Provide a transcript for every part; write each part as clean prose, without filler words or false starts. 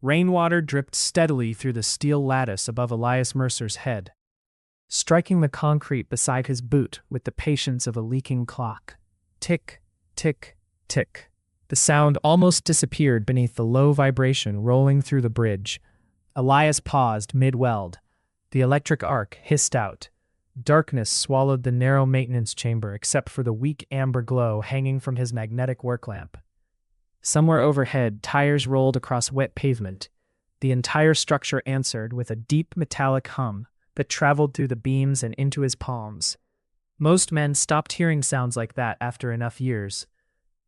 Rainwater dripped steadily through the steel lattice above Elias Mercer's head, striking the concrete beside his boot with the patience of a leaking clock. Tick, tick, tick. The sound almost disappeared beneath the low vibration rolling through the bridge. Elias paused mid-weld. The electric arc hissed out. Darkness swallowed the narrow maintenance chamber except for the weak amber glow hanging from his magnetic work lamp. Somewhere overhead, tires rolled across wet pavement. The entire structure answered with a deep metallic hum that traveled through the beams and into his palms. Most men stopped hearing sounds like that after enough years.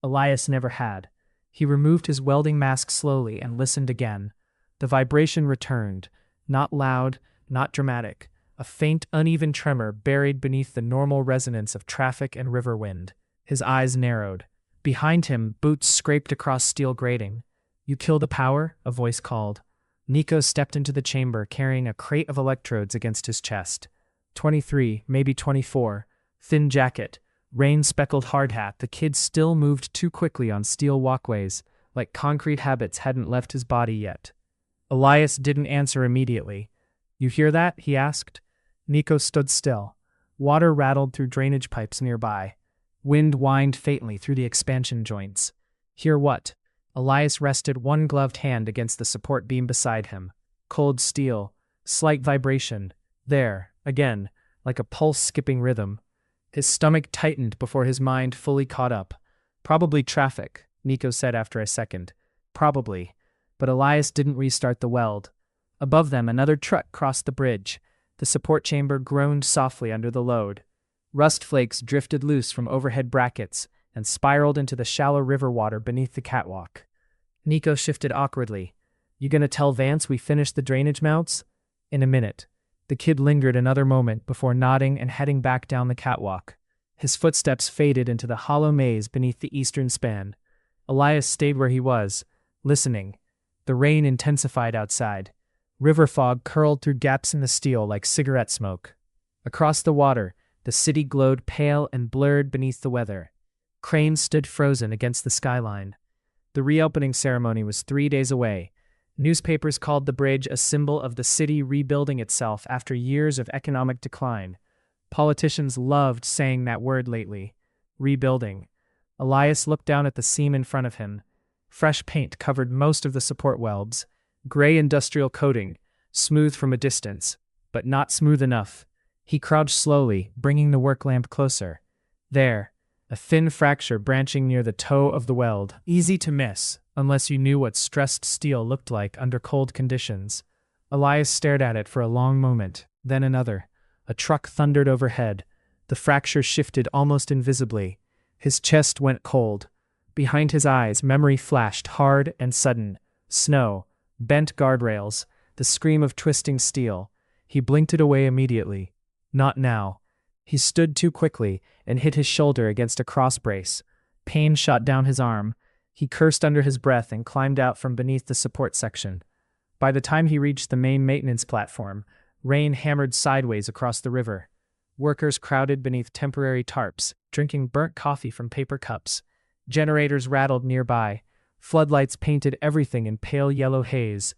Elias never had. He removed his welding mask slowly and listened again. The vibration returned, not loud, not dramatic, a faint, uneven tremor buried beneath the normal resonance of traffic and river wind. His eyes narrowed. Behind him, boots scraped across steel grating. "You kill the power?" a voice called. Nico stepped into the chamber carrying a crate of electrodes against his chest. 23, maybe 24. Thin jacket, rain-speckled hard hat. The kid still moved too quickly on steel walkways, like concrete habits hadn't left his body yet. Elias didn't answer immediately. "You hear that?" he asked. Nico stood still. Water rattled through drainage pipes nearby. Wind whined faintly through the expansion joints. "Hear what?" Elias rested one gloved hand against the support beam beside him. Cold steel, slight vibration. There, again, like a pulse-skipping rhythm. His stomach tightened before his mind fully caught up. "Probably traffic," Nico said after a second. "Probably." But Elias didn't restart the weld. Above them, another truck crossed the bridge. The support chamber groaned softly under the load. Rust flakes drifted loose from overhead brackets and spiraled into the shallow river water beneath the catwalk. Nico shifted awkwardly. "You gonna tell Vance we finished the drainage mounts?" "In a minute." The kid lingered another moment before nodding and heading back down the catwalk. His footsteps faded into the hollow maze beneath the eastern span. Elias stayed where he was, listening. The rain intensified outside. River fog curled through gaps in the steel like cigarette smoke. Across the water, the city glowed pale and blurred beneath the weather. Cranes stood frozen against the skyline. The reopening ceremony was 3 days away. Newspapers called the bridge a symbol of the city rebuilding itself after years of economic decline. Politicians loved saying that word lately. Rebuilding. Elias looked down at the seam in front of him. Fresh paint covered most of the support welds. Gray industrial coating, smooth from a distance, but not smooth enough. He crouched slowly, bringing the work lamp closer. There, a thin fracture branching near the toe of the weld. Easy to miss, unless you knew what stressed steel looked like under cold conditions. Elias stared at it for a long moment, then another. A truck thundered overhead. The fracture shifted almost invisibly. His chest went cold. Behind his eyes, memory flashed hard and sudden. Snow, bent guardrails, the scream of twisting steel. He blinked it away immediately. Not now. He stood too quickly and hit his shoulder against a cross brace. Pain shot down his arm. He cursed under his breath and climbed out from beneath the support section. By the time he reached the main maintenance platform, rain hammered sideways across the river. Workers crowded beneath temporary tarps, drinking burnt coffee from paper cups. Generators rattled nearby. Floodlights painted everything in pale yellow haze.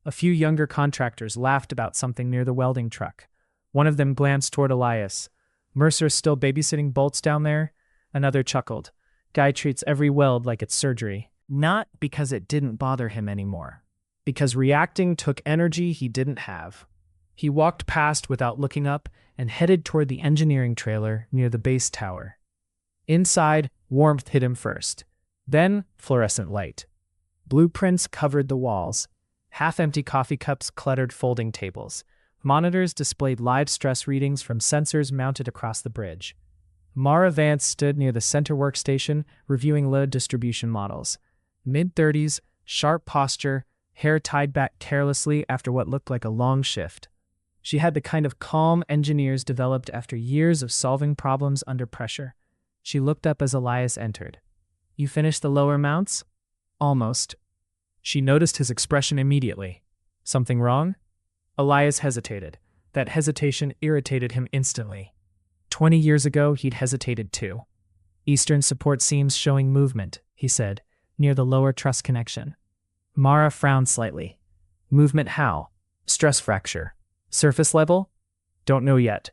A few younger contractors laughed about something near the welding truck. One of them glanced toward Elias. "Mercer still babysitting bolts down there?" Another chuckled. "Guy treats every weld like it's surgery." Not because it didn't bother him anymore. Because reacting took energy he didn't have. He walked past without looking up and headed toward the engineering trailer near the base tower. Inside, warmth hit him first. Then, fluorescent light. Blueprints covered the walls. Half-empty coffee cups cluttered folding tables. Monitors displayed live stress readings from sensors mounted across the bridge. Mara Vance stood near the center workstation, reviewing load distribution models. Mid-30s, sharp posture, hair tied back carelessly after what looked like a long shift. She had the kind of calm engineers developed after years of solving problems under pressure. She looked up as Elias entered. "You finished the lower mounts?" "Almost." She noticed his expression immediately. "Something wrong?" Elias hesitated. That hesitation irritated him instantly. 20 years ago, he'd hesitated too. "Eastern support seams showing movement," he said, near the lower truss connection. Mara frowned slightly. Movement how? Stress fracture. Surface level? Don't know yet.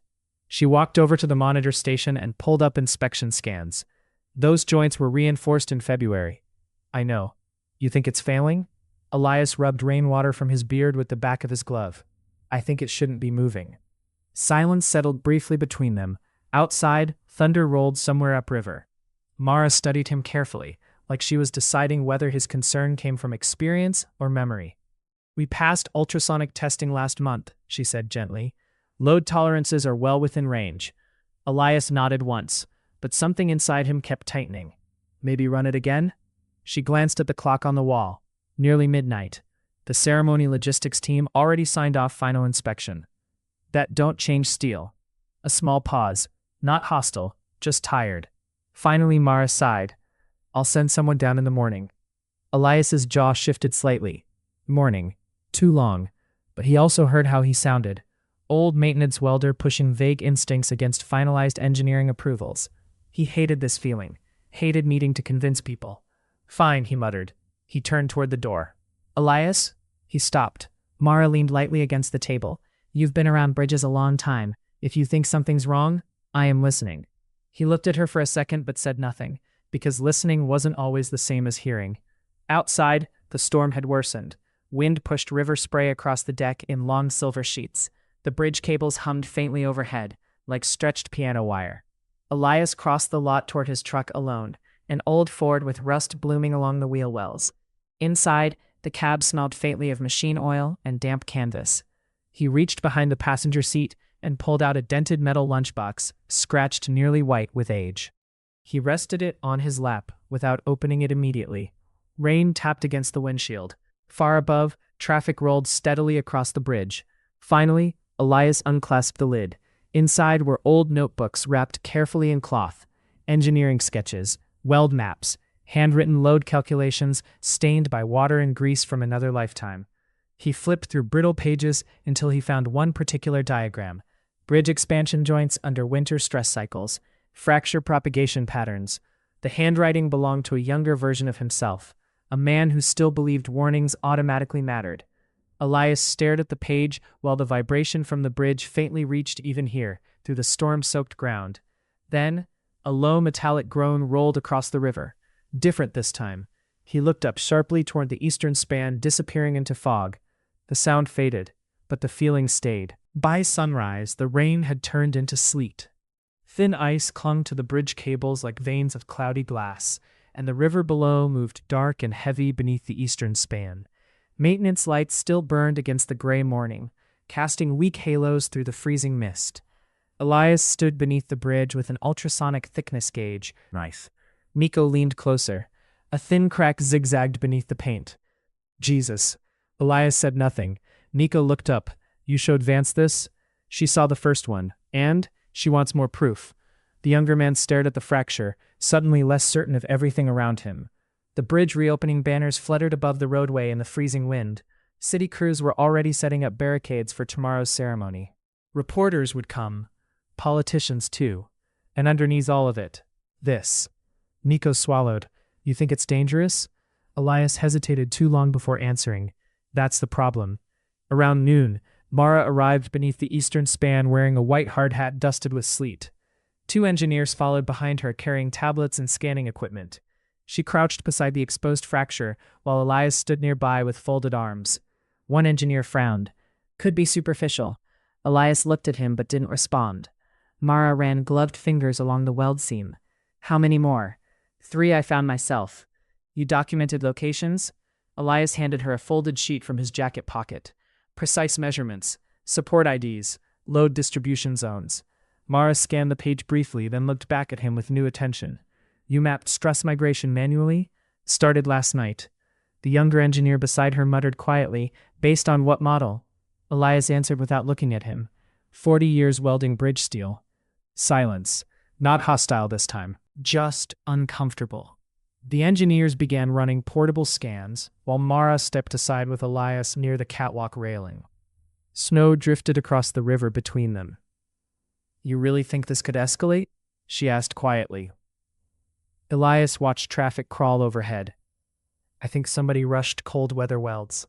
She walked over to the monitor station and pulled up inspection scans. Those joints were reinforced in February. I know. You think it's failing? Elias rubbed rainwater from his beard with the back of his glove. I think it shouldn't be moving. Silence settled briefly between them. Outside, thunder rolled somewhere upriver. Mara studied him carefully, like she was deciding whether his concern came from experience or memory. We passed ultrasonic testing last month, she said gently. Load tolerances are well within range. Elias nodded once, but something inside him kept tightening. Maybe run it again? She glanced at the clock on the wall. Nearly midnight. The ceremony logistics team already signed off final inspection. That don't change steel. A small pause. Not hostile, just tired. Finally Mara sighed. I'll send someone down in the morning. Elias's jaw shifted slightly. Morning. Too long. But he also heard how he sounded. Old maintenance welder pushing vague instincts against finalized engineering approvals. He hated this feeling. Hated needing to convince people. Fine, he muttered. He turned toward the door. Elias? He stopped. Mara leaned lightly against the table. You've been around bridges a long time. If you think something's wrong, I am listening. He looked at her for a second but said nothing, because listening wasn't always the same as hearing. Outside, the storm had worsened. Wind pushed river spray across the deck in long silver sheets. The bridge cables hummed faintly overhead, like stretched piano wire. Elias crossed the lot toward his truck alone, an old Ford with rust blooming along the wheel wells. Inside, the cab smelled faintly of machine oil and damp canvas. He reached behind the passenger seat and pulled out a dented metal lunchbox, scratched nearly white with age. He rested it on his lap without opening it immediately. Rain tapped against the windshield. Far above, traffic rolled steadily across the bridge. Finally, Elias unclasped the lid. Inside were old notebooks wrapped carefully in cloth, engineering sketches, weld maps, handwritten load calculations stained by water and grease from another lifetime. He flipped through brittle pages until he found one particular diagram. Bridge expansion joints under winter stress cycles, fracture propagation patterns. The handwriting belonged to a younger version of himself, a man who still believed warnings automatically mattered. Elias stared at the page while the vibration from the bridge faintly reached even here, through the storm-soaked ground. Then, a low metallic groan rolled across the river. Different this time. He looked up sharply toward the eastern span, disappearing into fog. The sound faded, but the feeling stayed. By sunrise, the rain had turned into sleet. Thin ice clung to the bridge cables like veins of cloudy glass, and the river below moved dark and heavy beneath the eastern span. Maintenance lights still burned against the gray morning, casting weak halos through the freezing mist. Elias stood beneath the bridge with an ultrasonic thickness gauge. Nice. Nico leaned closer. A thin crack zigzagged beneath the paint. Jesus. Elias said nothing. Nico looked up. You showed Vance this? She saw the first one. And? She wants more proof. The younger man stared at the fracture, suddenly less certain of everything around him. The bridge reopening banners fluttered above the roadway in the freezing wind. City crews were already setting up barricades for tomorrow's ceremony. Reporters would come. Politicians, too. And underneath all of it, this. Nico swallowed. You think it's dangerous? Elias hesitated too long before answering. That's the problem. Around noon, Mara arrived beneath the eastern span wearing a white hard hat dusted with sleet. 2 engineers followed behind her carrying tablets and scanning equipment. She crouched beside the exposed fracture while Elias stood nearby with folded arms. One engineer frowned. Could be superficial. Elias looked at him but didn't respond. Mara ran gloved fingers along the weld seam. How many more? 3 I found myself. You documented locations? Elias handed her a folded sheet from his jacket pocket. Precise measurements, support IDs, load distribution zones. Mara scanned the page briefly, then looked back at him with new attention. You mapped stress migration manually? Started last night. The younger engineer beside her muttered quietly, based on what model? Elias answered without looking at him. 40 years welding bridge steel. Silence. Not hostile this time. Just uncomfortable. The engineers began running portable scans, while Mara stepped aside with Elias near the catwalk railing. Snow drifted across the river between them. You really think this could escalate? She asked quietly. Elias watched traffic crawl overhead. I think somebody rushed cold weather welds.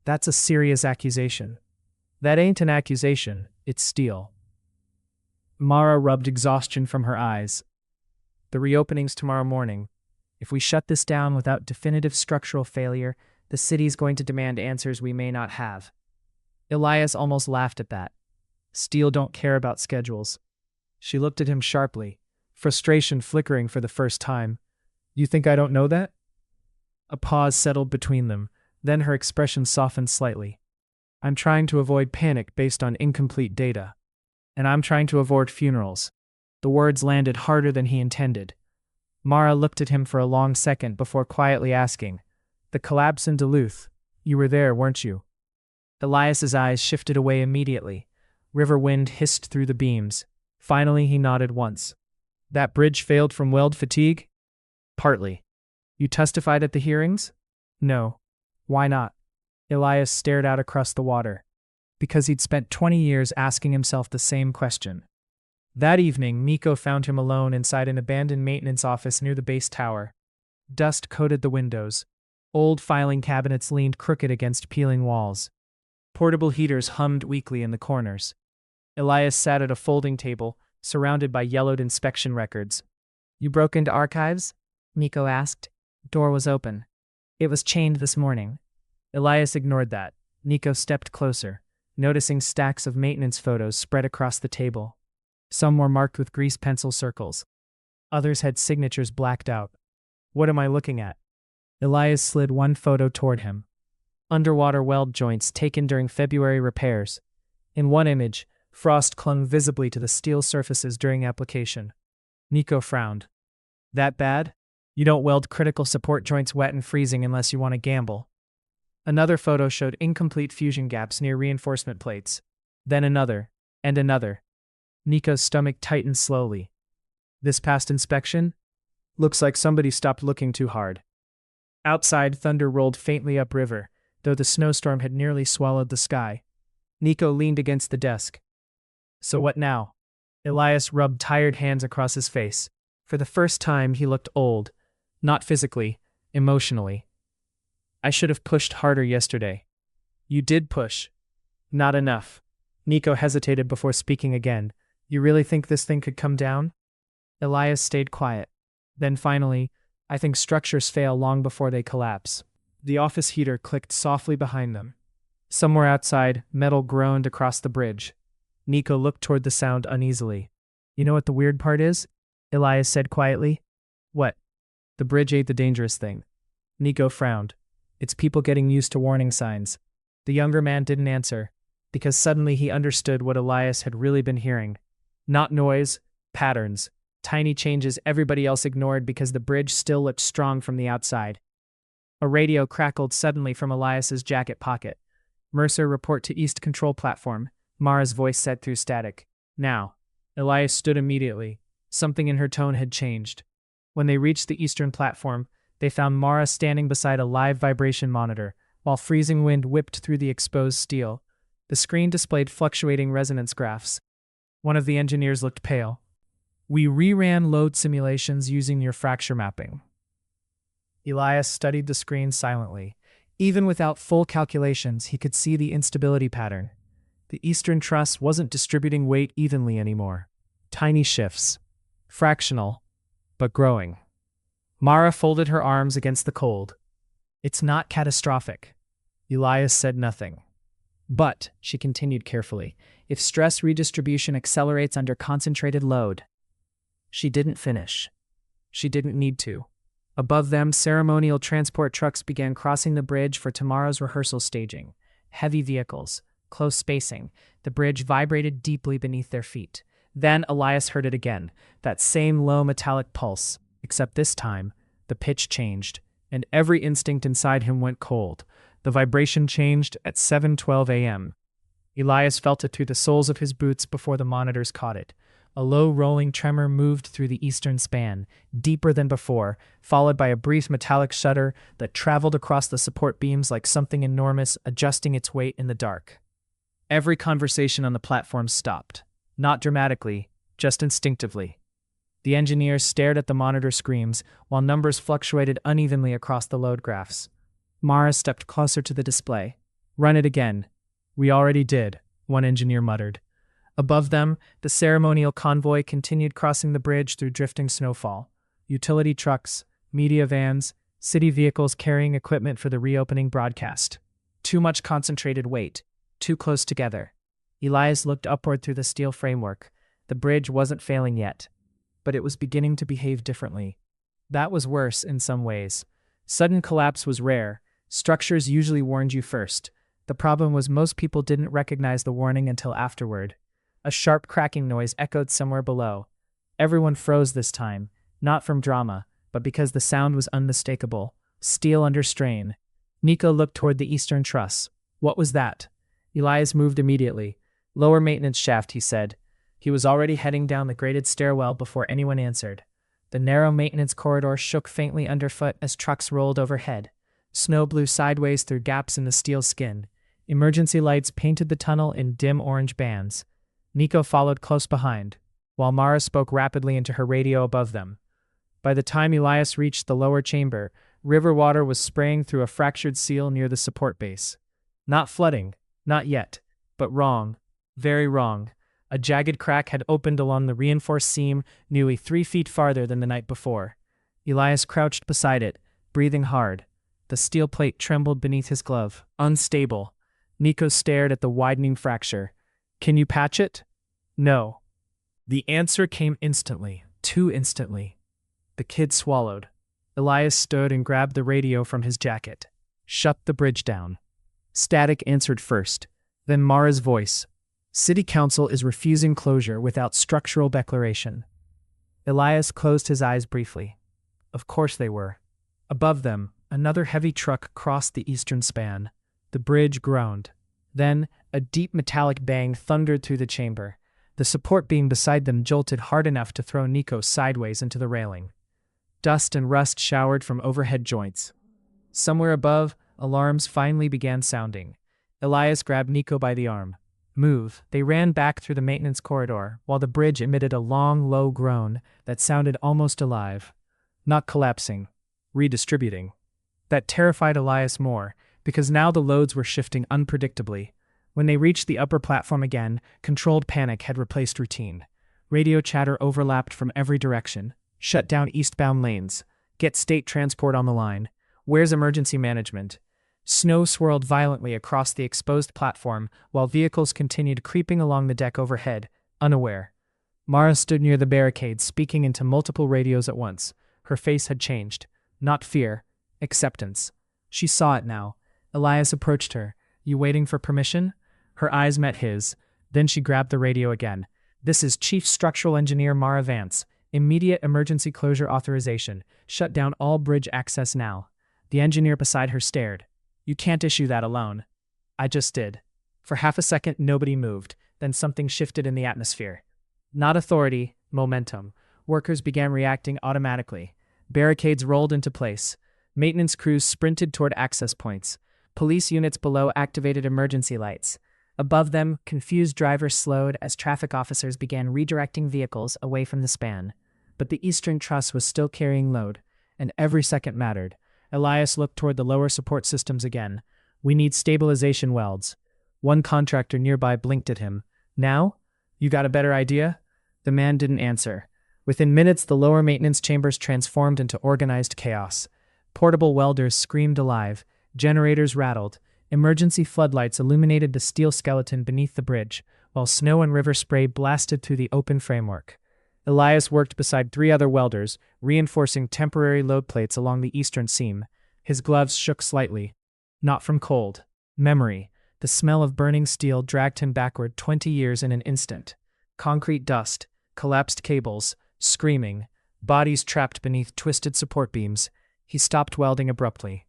That's a serious accusation. That ain't an accusation, it's steel. Mara rubbed exhaustion from her eyes. The reopening's tomorrow morning. If we shut this down without definitive structural failure, the city's going to demand answers we may not have. Elias almost laughed at that. Steel don't care about schedules. She looked at him sharply, frustration flickering for the first time. You think I don't know that? A pause settled between them, then her expression softened slightly. I'm trying to avoid panic based on incomplete data. And I'm trying to avoid funerals. The words landed harder than he intended. Mara looked at him for a long second before quietly asking, The collapse in Duluth. You were there, weren't you? Elias's eyes shifted away immediately. River wind hissed through the beams. Finally, he nodded once. That bridge failed from weld fatigue? Partly. You testified at the hearings? No. Why not? Elias stared out across the water. Because he'd spent 20 years asking himself the same question. That evening, Miko found him alone inside an abandoned maintenance office near the base tower. Dust coated the windows. Old filing cabinets leaned crooked against peeling walls. Portable heaters hummed weakly in the corners. Elias sat at a folding table, surrounded by yellowed inspection records. You broke into archives? Miko asked. Door was open. It was chained this morning. Elias ignored that. Miko stepped closer, noticing stacks of maintenance photos spread across the table. Some were marked with grease pencil circles. Others had signatures blacked out. What am I looking at? Elias slid one photo toward him. Underwater weld joints taken during February repairs. In one image, frost clung visibly to the steel surfaces during application. Miko frowned. That bad? You don't weld critical support joints wet and freezing unless you want to gamble. Another photo showed incomplete fusion gaps near reinforcement plates. Then another, and another. Miko's stomach tightened slowly. This past inspection? Looks like somebody stopped looking too hard. Outside, thunder rolled faintly upriver, though the snowstorm had nearly swallowed the sky. Miko leaned against the desk. So what now? Elias rubbed tired hands across his face. For the first time, he looked old. Not physically, emotionally. I should have pushed harder yesterday. You did push. Not enough. Miko hesitated before speaking again. You really think this thing could come down? Elias stayed quiet. Then finally, I think structures fail long before they collapse. The office heater clicked softly behind them. Somewhere outside, metal groaned across the bridge. Miko looked toward the sound uneasily. You know what the weird part is? Elias said quietly. What? The bridge ain't the dangerous thing. Miko frowned. It's people getting used to warning signs. The younger man didn't answer, because suddenly he understood what Elias had really been hearing. Not noise, patterns, tiny changes everybody else ignored because the bridge still looked strong from the outside. A radio crackled suddenly from Elias's jacket pocket. Mercer, report to East Control Platform, Mara's voice said through static. Now. Elias stood immediately. Something in her tone had changed. When they reached the eastern platform, they found Mara standing beside a live vibration monitor, while freezing wind whipped through the exposed steel. The screen displayed fluctuating resonance graphs. One of the engineers looked pale. We reran load simulations using your fracture mapping. Elias studied the screen silently. Even without full calculations, he could see the instability pattern. The eastern truss wasn't distributing weight evenly anymore. Tiny shifts. Fractional, but growing. Mara folded her arms against the cold. It's not catastrophic. Elias said nothing. But, she continued carefully, if stress redistribution accelerates under concentrated load. She didn't finish. She didn't need to. Above them, ceremonial transport trucks began crossing the bridge for tomorrow's rehearsal staging. Heavy vehicles, close spacing. The bridge vibrated deeply beneath their feet. Then Elias heard it again, that same low metallic pulse, except this time, the pitch changed, and every instinct inside him went cold. The vibration changed at 7:12 a.m. Elias felt it through the soles of his boots before the monitors caught it. A low rolling tremor moved through the eastern span, deeper than before, followed by a brief metallic shudder that traveled across the support beams like something enormous adjusting its weight in the dark. Every conversation on the platform stopped. Not dramatically, just instinctively. The engineers stared at the monitor screens while numbers fluctuated unevenly across the load graphs. Mara stepped closer to the display. Run it again. We already did, one engineer muttered. Above them, the ceremonial convoy continued crossing the bridge through drifting snowfall. Utility trucks, media vans, city vehicles carrying equipment for the reopening broadcast. Too much concentrated weight, too close together. Elias looked upward through the steel framework. The bridge wasn't failing yet, but it was beginning to behave differently. That was worse in some ways. Sudden collapse was rare. Structures usually warned you first. The problem was most people didn't recognize the warning until afterward. A sharp cracking noise echoed somewhere below. Everyone froze this time, not from drama, but because the sound was unmistakable. Steel under strain. Nico looked toward the eastern truss. What was that? Elias moved immediately. Lower maintenance shaft, he said. He was already heading down the graded stairwell before anyone answered. The narrow maintenance corridor shook faintly underfoot as trucks rolled overhead. Snow blew sideways through gaps in the steel skin. Emergency lights painted the tunnel in dim orange bands. Nico followed close behind, while Mara spoke rapidly into her radio above them. By the time Elias reached the lower chamber, river water was spraying through a fractured seal near the support base. Not flooding, not yet, but wrong, very wrong. A jagged crack had opened along the reinforced seam nearly 3 feet farther than the night before. Elias crouched beside it, breathing hard. The steel plate trembled beneath his glove. Unstable. Nico stared at the widening fracture. Can you patch it? No. The answer came instantly, too instantly. The kid swallowed. Elias stood and grabbed the radio from his jacket. Shut the bridge down. Static answered first, then Mara's voice. City Council is refusing closure without structural declaration. Elias closed his eyes briefly. Of course they were. Above them, another heavy truck crossed the eastern span. The bridge groaned. Then, a deep metallic bang thundered through the chamber. The support beam beside them jolted hard enough to throw Nico sideways into the railing. Dust and rust showered from overhead joints. Somewhere above, alarms finally began sounding. Elias grabbed Nico by the arm. Move. They ran back through the maintenance corridor, while the bridge emitted a long, low groan that sounded almost alive. Not collapsing. Redistributing. That terrified Elias more, because now the loads were shifting unpredictably. When they reached the upper platform again, controlled panic had replaced routine. Radio chatter overlapped from every direction. Shut down eastbound lanes. Get state transport on the line. Where's emergency management? Snow swirled violently across the exposed platform while vehicles continued creeping along the deck overhead, unaware. Mara stood near the barricade, speaking into multiple radios at once. Her face had changed. Not fear. Acceptance. She saw it now. Elias approached her. You waiting for permission? Her eyes met his. Then she grabbed the radio again. This is Chief Structural Engineer Mara Vance. Immediate emergency closure authorization. Shut down all bridge access now. The engineer beside her stared. You can't issue that alone. I just did. For half a second, nobody moved. Then something shifted in the atmosphere. Not authority, momentum. Workers began reacting automatically. Barricades rolled into place. Maintenance crews sprinted toward access points. Police units below activated emergency lights. Above them, confused drivers slowed as traffic officers began redirecting vehicles away from the span. But the eastern truss was still carrying load, and every second mattered. Elias looked toward the lower support systems again. We need stabilization welds. One contractor nearby blinked at him. Now? You got a better idea? The man didn't answer. Within minutes, the lower maintenance chambers transformed into organized chaos. Portable welders screamed alive. Generators rattled. Emergency floodlights illuminated the steel skeleton beneath the bridge, while snow and river spray blasted through the open framework. Elias worked beside 3 other welders, reinforcing temporary load plates along the eastern seam. His gloves shook slightly. Not from cold. Memory. The smell of burning steel dragged him backward 20 years in an instant. Concrete dust, collapsed cables, screaming, bodies trapped beneath twisted support beams. He stopped welding abruptly.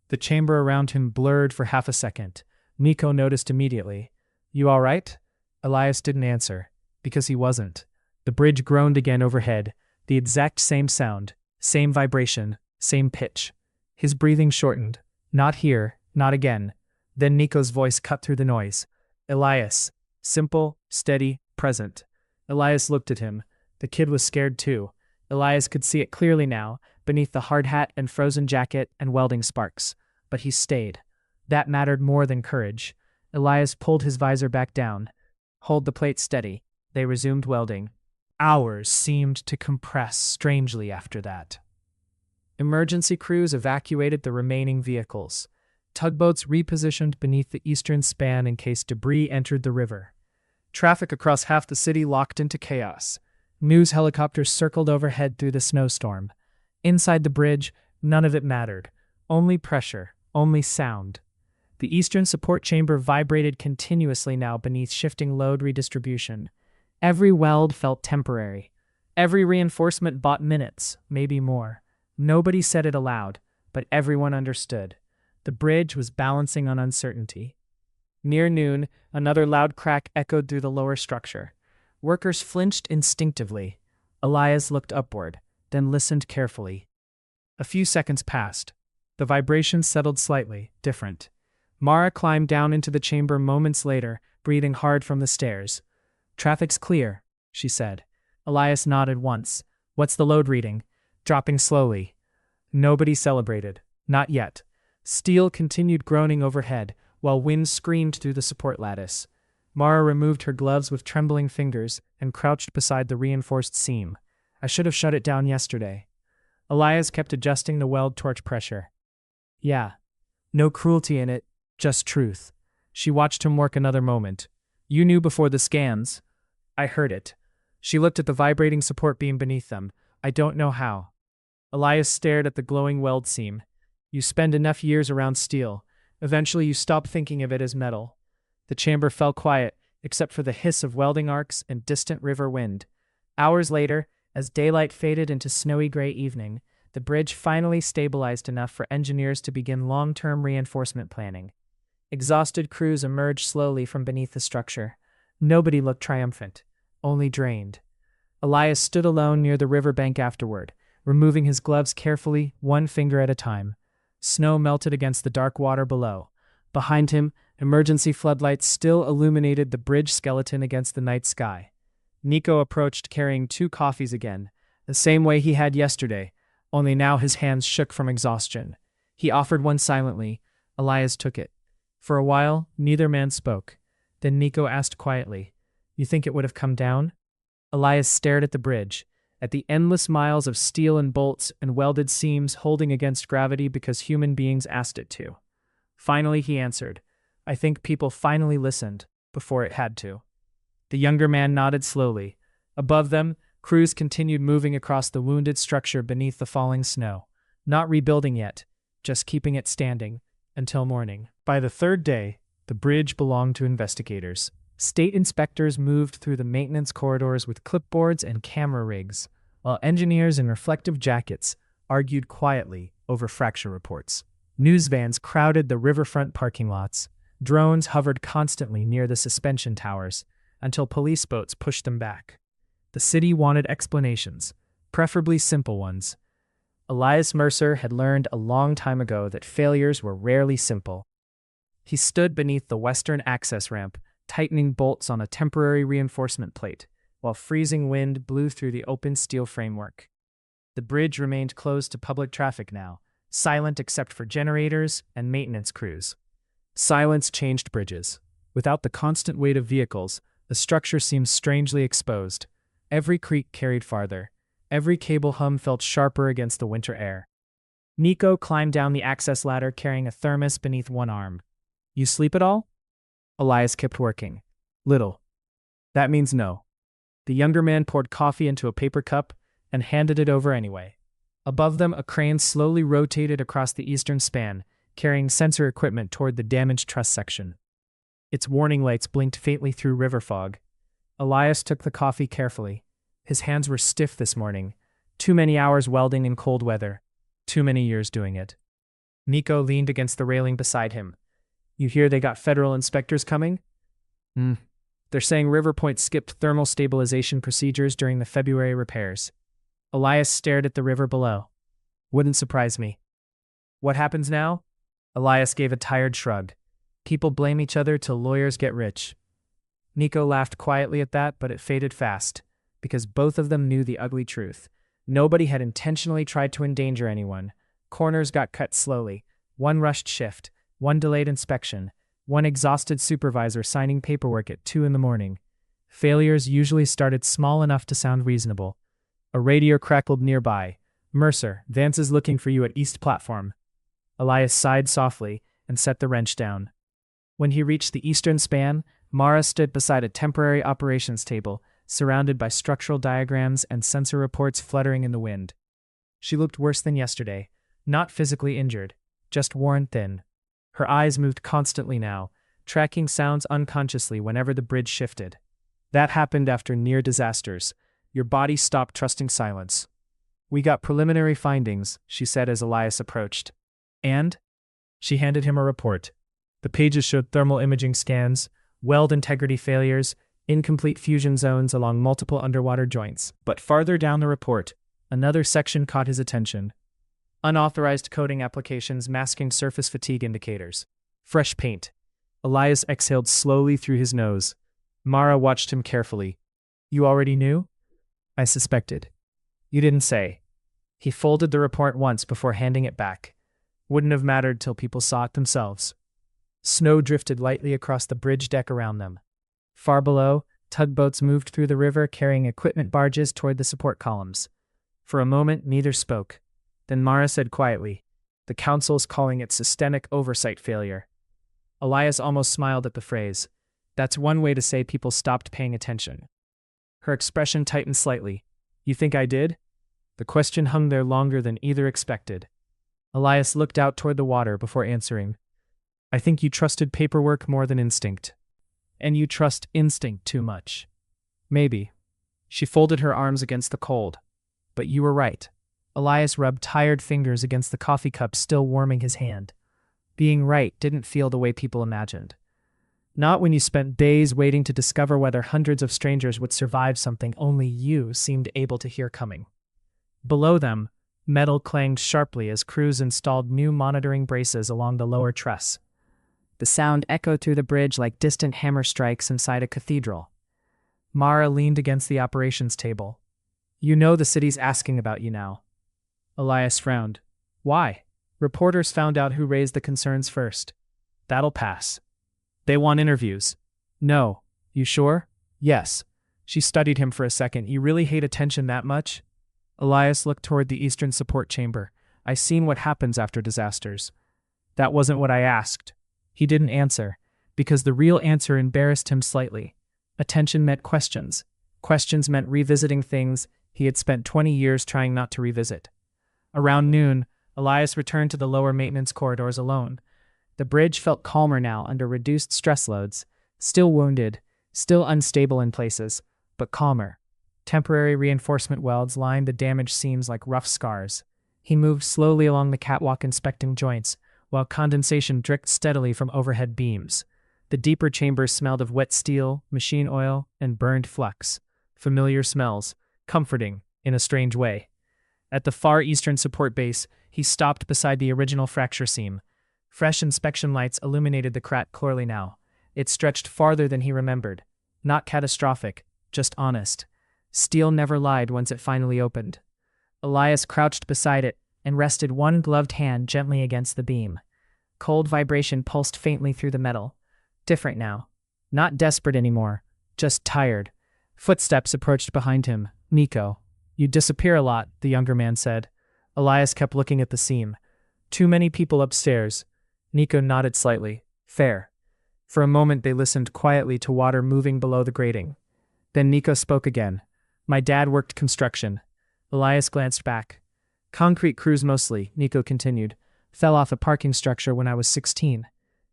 The chamber around him blurred for half a second. Nico noticed immediately. You all right? Elias didn't answer, because he wasn't. The bridge groaned again overhead, the exact same sound, same vibration, same pitch. His breathing shortened. Not here, not again. Then Nico's voice cut through the noise. Elias. Simple, steady, present. Elias looked at him. The kid was scared too. Elias could see it clearly now, beneath the hard hat and frozen jacket and welding sparks. But he stayed. That mattered more than courage. Elias pulled his visor back down. Hold the plate steady. They resumed welding. Hours seemed to compress strangely after that. Emergency crews evacuated the remaining vehicles. Tugboats repositioned beneath the eastern span in case debris entered the river. Traffic across half the city locked into chaos. News helicopters circled overhead through the snowstorm. Inside the bridge, none of it mattered. Only pressure, only sound. The eastern support chamber vibrated continuously now beneath shifting load redistribution. Every weld felt temporary. Every reinforcement bought minutes, maybe more. Nobody said it aloud, but everyone understood. The bridge was balancing on uncertainty. Near noon, another loud crack echoed through the lower structure. Workers flinched instinctively. Elias looked upward, then listened carefully. A few seconds passed. The vibrations settled slightly, different. Mara climbed down into the chamber moments later, breathing hard from the stairs. "Traffic's clear," she said. Elias nodded once. "What's the load reading?" "Dropping slowly." Nobody celebrated. Not yet. Steel continued groaning overhead, while wind screamed through the support lattice. Mara removed her gloves with trembling fingers and crouched beside the reinforced seam. "I should have shut it down yesterday." Elias kept adjusting the weld torch pressure. "Yeah. No cruelty in it, just truth." She watched him work another moment. "You knew before the scans." "I heard it." She looked at the vibrating support beam beneath them. "I don't know how." Elias stared at the glowing weld seam. "You spend enough years around steel. Eventually you stop thinking of it as metal." The chamber fell quiet, except for the hiss of welding arcs and distant river wind. Hours later, as daylight faded into snowy gray evening, the bridge finally stabilized enough for engineers to begin long-term reinforcement planning. Exhausted crews emerged slowly from beneath the structure. Nobody looked triumphant, only drained. Elias stood alone near the riverbank afterward, removing his gloves carefully, one finger at a time. Snow melted against the dark water below. Behind him, emergency floodlights still illuminated the bridge skeleton against the night sky. Nico approached carrying 2 coffees again, the same way he had yesterday, only now his hands shook from exhaustion. He offered one silently. Elias took it. For a while, neither man spoke. Then Nico asked quietly, "You think it would have come down?" Elias stared at the bridge, at the endless miles of steel and bolts and welded seams holding against gravity because human beings asked it to. Finally he answered, "I think people finally listened, before it had to." The younger man nodded slowly. Above them, crews continued moving across the wounded structure beneath the falling snow, not rebuilding yet, just keeping it standing, until morning. By the 3rd day, the bridge belonged to investigators. State inspectors moved through the maintenance corridors with clipboards and camera rigs, while engineers in reflective jackets argued quietly over fracture reports. News vans crowded the riverfront parking lots. Drones hovered constantly near the suspension towers, until police boats pushed them back. The city wanted explanations, preferably simple ones. Elias Mercer had learned a long time ago that failures were rarely simple. He stood beneath the western access ramp, tightening bolts on a temporary reinforcement plate, while freezing wind blew through the open steel framework. The bridge remained closed to public traffic now, silent except for generators and maintenance crews. Silence changed bridges. Without the constant weight of vehicles, the structure seemed strangely exposed. Every creak carried farther. Every cable hum felt sharper against the winter air. Nico climbed down the access ladder carrying a thermos beneath one arm. "You sleep at all?" Elias kept working. "Little." "That means no." The younger man poured coffee into a paper cup and handed it over anyway. Above them, a crane slowly rotated across the eastern span, carrying sensor equipment toward the damaged truss section. Its warning lights blinked faintly through river fog. Elias took the coffee carefully. His hands were stiff this morning. Too many hours welding in cold weather. Too many years doing it. Nico leaned against the railing beside him. "You hear they got federal inspectors coming?" They're saying River Point skipped thermal stabilization procedures during the February repairs." Elias stared at the river below. "Wouldn't surprise me." "What happens now?" Elias gave a tired shrug. "People blame each other till lawyers get rich." Nico laughed quietly at that, but it faded fast, because both of them knew the ugly truth. Nobody had intentionally tried to endanger anyone. Corners got cut slowly, one rushed shift, one delayed inspection, one exhausted supervisor signing paperwork at 2 in the morning. Failures usually started small enough to sound reasonable. A radio crackled nearby. "Mercer, Vance is looking for you at East Platform." Elias sighed softly and set the wrench down. When he reached the eastern span, Mara stood beside a temporary operations table, surrounded by structural diagrams and sensor reports fluttering in the wind. She looked worse than yesterday, not physically injured, just worn thin. Her eyes moved constantly now, tracking sounds unconsciously whenever the bridge shifted. That happened after near disasters. Your body stopped trusting silence. "We got preliminary findings," she said as Elias approached. "And?" She handed him a report. The pages showed thermal imaging scans, weld integrity failures, incomplete fusion zones along multiple underwater joints. But farther down the report, another section caught his attention. Unauthorized coating applications masking surface fatigue indicators. Fresh paint. Elias exhaled slowly through his nose. Mara watched him carefully. "You already knew?" "I suspected." "You didn't say." He folded the report once before handing it back. Wouldn't have mattered till people saw it themselves. Snow drifted lightly across the bridge deck around them. Far below, tugboats moved through the river carrying equipment barges toward the support columns. For a moment, neither spoke. Then Mara said quietly, "The council's calling it systemic oversight failure." Elias almost smiled at the phrase. That's one way to say people stopped paying attention. Her expression tightened slightly. "You think I did?" The question hung there longer than either expected. Elias looked out toward the water before answering. "I think you trusted paperwork more than instinct. And you trust instinct too much." "Maybe." She folded her arms against the cold. "But you were right." Elias rubbed tired fingers against the coffee cup still warming his hand. Being right didn't feel the way people imagined. Not when you spent days waiting to discover whether hundreds of strangers would survive something only you seemed able to hear coming. Below them, metal clanged sharply as crews installed new monitoring braces along the lower truss. The sound echoed through the bridge like distant hammer strikes inside a cathedral. Mara leaned against the operations table. "You know the city's asking about you now." Elias frowned. "Why?" "Reporters found out who raised the concerns first." "That'll pass." "They want interviews." "No." "You sure?" "Yes." She studied him for a second. "You really hate attention that much?" Elias looked toward the eastern support chamber. "I've seen what happens after disasters." "That wasn't what I asked." He didn't answer, because the real answer embarrassed him slightly. Attention meant questions. Questions meant revisiting things he had spent 20 years trying not to revisit. Around noon, Elias returned to the lower maintenance corridors alone. The bridge felt calmer now under reduced stress loads, still wounded, still unstable in places, but calmer. Temporary reinforcement welds lined the damaged seams like rough scars. He moved slowly along the catwalk inspecting joints, while condensation dripped steadily from overhead beams. The deeper chambers smelled of wet steel, machine oil, and burned flux. Familiar smells, comforting, in a strange way. At the far eastern support base, he stopped beside the original fracture seam. Fresh inspection lights illuminated the crack clearly now. It stretched farther than he remembered. Not catastrophic, just honest. Steel never lied once it finally opened. Elias crouched beside it and rested one gloved hand gently against the beam. Cold vibration pulsed faintly through the metal. Different now. Not desperate anymore, just tired. Footsteps approached behind him. "Nico." "You disappear a lot," the younger man said. Elias kept looking at the seam. "Too many people upstairs." Nico nodded slightly. "Fair." For a moment they listened quietly to water moving below the grating. Then Nico spoke again. "My dad worked construction." Elias glanced back. "Concrete crews mostly," Nico continued. "Fell off a parking structure when I was 16.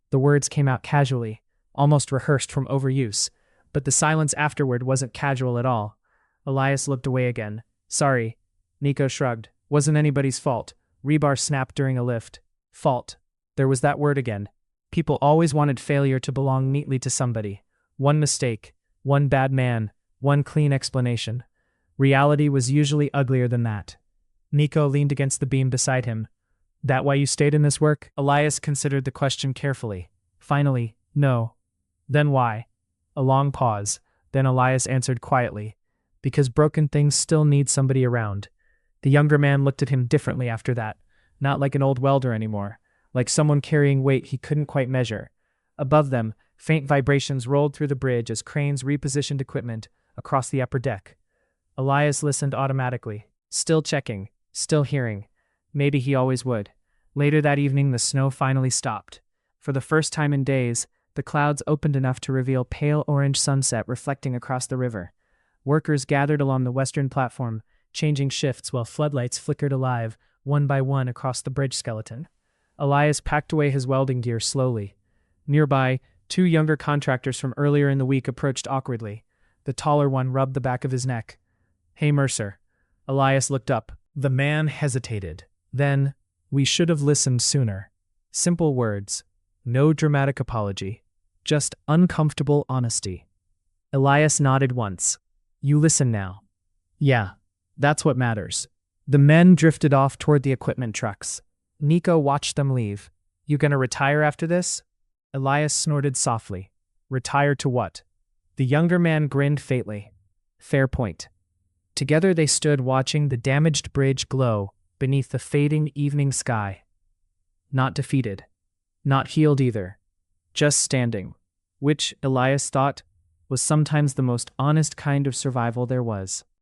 The words came out casually, almost rehearsed from overuse, but the silence afterward wasn't casual at all. Elias looked away again. "Sorry." Nico shrugged. "Wasn't anybody's fault. Rebar snapped during a lift." Fault. There was that word again. People always wanted failure to belong neatly to somebody. One mistake, one bad man, one clean explanation. Reality was usually uglier than that. Nico leaned against the beam beside him. "That why you stayed in this work?" Elias considered the question carefully. Finally, "No." "Then why?" A long pause. Then Elias answered quietly. "Because broken things still need somebody around." The younger man looked at him differently after that. Not like an old welder anymore. like someone carrying weight he couldn't quite measure. Above them, faint vibrations rolled through the bridge as cranes repositioned equipment across the upper deck. Elias listened automatically, still checking, still hearing. Maybe he always would. Later that evening, the snow finally stopped. For the first time in days, the clouds opened enough to reveal pale orange sunset reflecting across the river. Workers gathered along the western platform, changing shifts while floodlights flickered alive, one by one across the bridge skeleton. Elias packed away his welding gear slowly. Nearby, two younger contractors from earlier in the week approached awkwardly. The taller one rubbed the back of his neck. "Hey, Mercer." Elias looked up. The man hesitated. Then, "We should have listened sooner." Simple words. No dramatic apology. Just uncomfortable honesty. Elias nodded once. "You listen now." "Yeah, that's what matters." The men drifted off toward the equipment trucks. Nico watched them leave. "You gonna retire after this?" Elias snorted softly. "Retire to what?" The younger man grinned faintly. "Fair point." Together they stood watching the damaged bridge glow beneath the fading evening sky. Not defeated. Not healed either. Just standing. Which, Elias thought, was sometimes the most honest kind of survival there was.